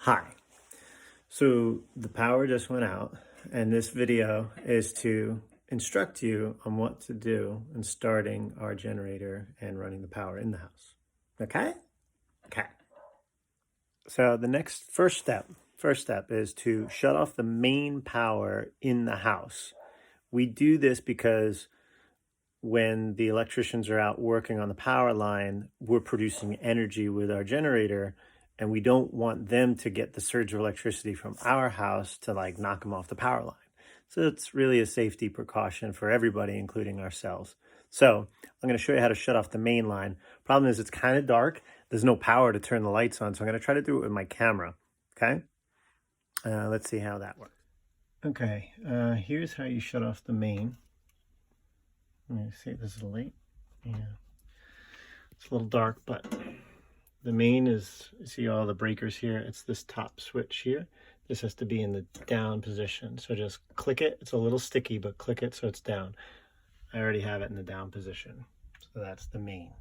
Hi. So the power just went out, and this video is to instruct you on what to do in starting our generator and running the power in the house. Okay? Okay. So the first step is to shut off the main power in the house. We do this because when the electricians are out working on the power line, we're producing energy with our generator, and we don't want them to get the surge of electricity from our house to knock them off the power line. So it's really a safety precaution for everybody, including ourselves. So I'm going to show you how to shut off the main line. Problem is it's kind of dark. There's no power to turn the lights on, so I'm going to try to do it with my camera. Okay? Let's see how that works. Okay, here's how you shut off the main. Let me see, this is late. Yeah, it's a little dark, but the main is, see all the breakers here? It's this top switch here. This has to be in the down position. So just click it. It's a little sticky, but click it so it's down. I already have it in the down position. So that's the main.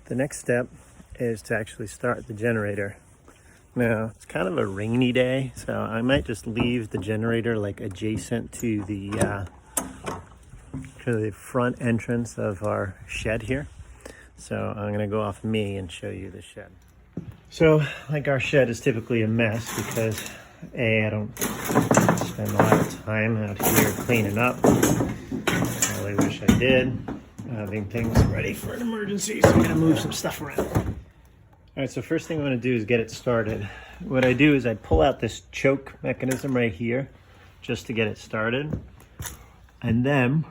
The next step is to actually start the generator. Now, it's kind of a rainy day, so I might just leave the generator adjacent to the front entrance of our shed here. So I'm going to go off me and show you the shed. So our shed is typically a mess because I don't spend a lot of time out here cleaning up. I really wish I did. Having things ready for an emergency, so I'm going to move some stuff around. All right, so first thing I'm going to do is get it started. What I do is I pull out this choke mechanism right here just to get it started. And then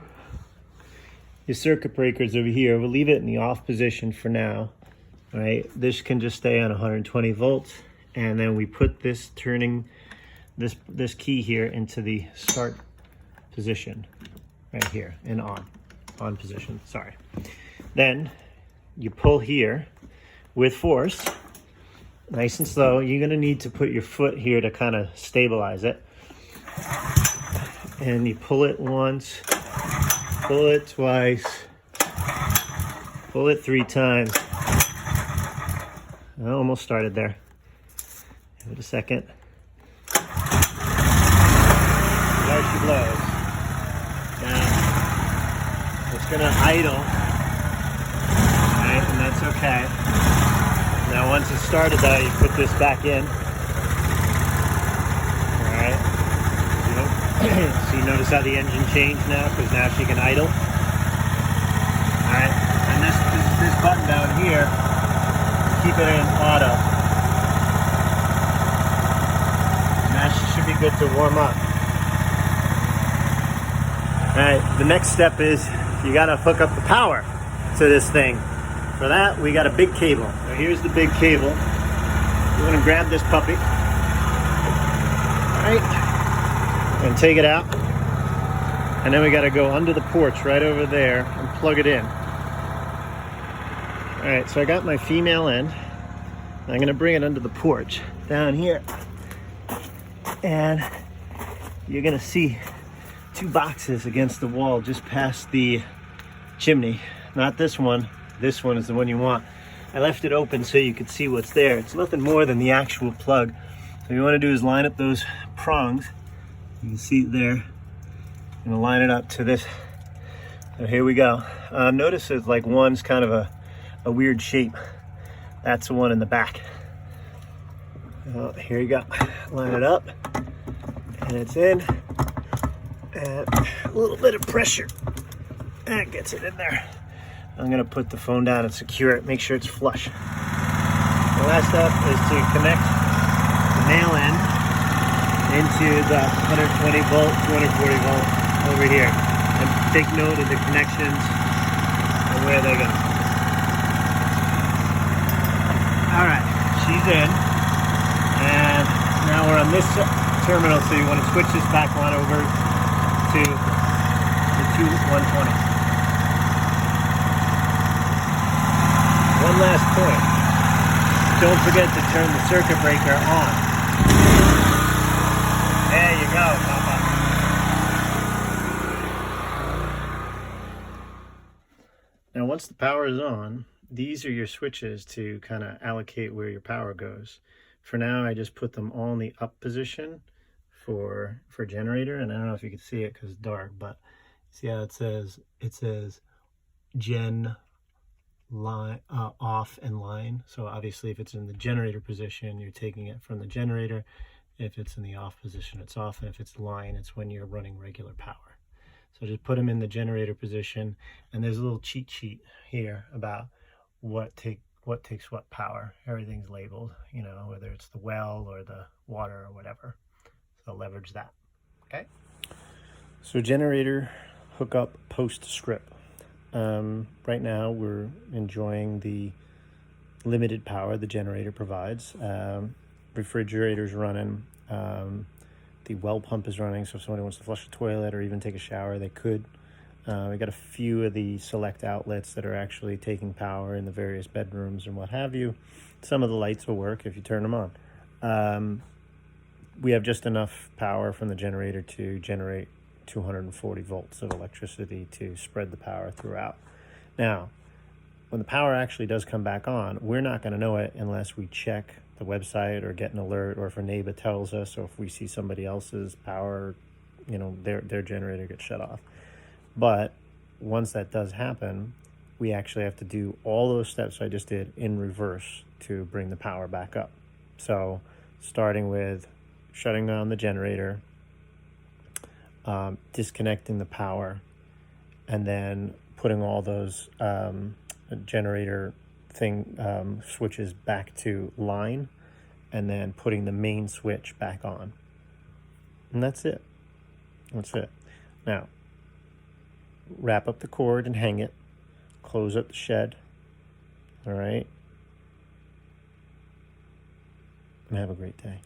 your circuit breakers over here, we'll leave it in the off position for now. All right, this can just stay on 120 volts. And then we put this this key here into the start position right here and on position, sorry. Then you pull here with force, nice and slow. You're gonna need to put your foot here to kind of stabilize it. And you pull it once, pull it twice, pull it 3 times. I almost started there. Give it a second. There she blows. Now, it's gonna idle, right? And that's okay. Now once it's started though, you put this back in. All right. So you notice how the engine changed now, because now she can idle. All right, and this button down here, keep it in auto. And that should be good to warm up. All right, the next step is you gotta hook up the power to this thing. For that, we got a big cable. So here's the big cable. We're gonna grab this puppy. All right. And take it out, and then we got to go under the porch right over there and plug it in. All right, so I got my female end. I'm going to bring it under the porch down here, and you're going to see 2 boxes against the wall just past the chimney. Not this one. This one is the one you want. I left it open so you could see what's there. It's nothing more than the actual plug. So what you want to do is line up those prongs. You can see it there. I'm gonna line it up to this. So here we go. Notice it's one's kind of a weird shape. That's the one in the back. Here you go. Line it up, and it's in. And a little bit of pressure. That gets it in there. I'm gonna put the phone down and secure it. Make sure it's flush. The last step is to connect the male end into the 120 volt, 240 volt over here. And take note of the connections and where they go. All right, she's in. And now we're on this terminal, so you want to switch this back on over to the 120. One last point. Don't forget to turn the circuit breaker on. There you go, Papa. Now, once the power is on, these are your switches to kind of allocate where your power goes. for now, I just put them all in the up position for generator. And I don't know if you can see it because it's dark, but see how it says gen line off and line. So obviously if it's in the generator position, you're taking it from the generator. If it's in the off position, it's off, and if it's line, it's when you're running regular power. So just put them in the generator position, and there's a little cheat sheet here about what takes what power. Everything's labeled, you know, whether it's the well or the water or whatever. So leverage that. Okay. So generator hookup postscript. Right now we're enjoying the limited power the generator provides. Refrigerator's running. The well pump is running, so if somebody wants to flush the toilet or even take a shower, they could. We got a few of the select outlets that are actually taking power in the various bedrooms and what have you. Some of the lights will work if you turn them on. We have just enough power from the generator to generate 240 volts of electricity to spread the power throughout. Now, when the power actually does come back on, we're not going to know it unless we check the website or get an alert, or if a neighbor tells us, or if we see somebody else's power, you know, their generator gets shut off. But once that does happen, we actually have to do all those steps I just did in reverse to bring the power back up. So starting with shutting down the generator, disconnecting the power, and then putting all those generator switches back to line, and then putting the main switch back on. And that's it. That's it. Now, wrap up the cord and hang it. Close up the shed. All right. And have a great day.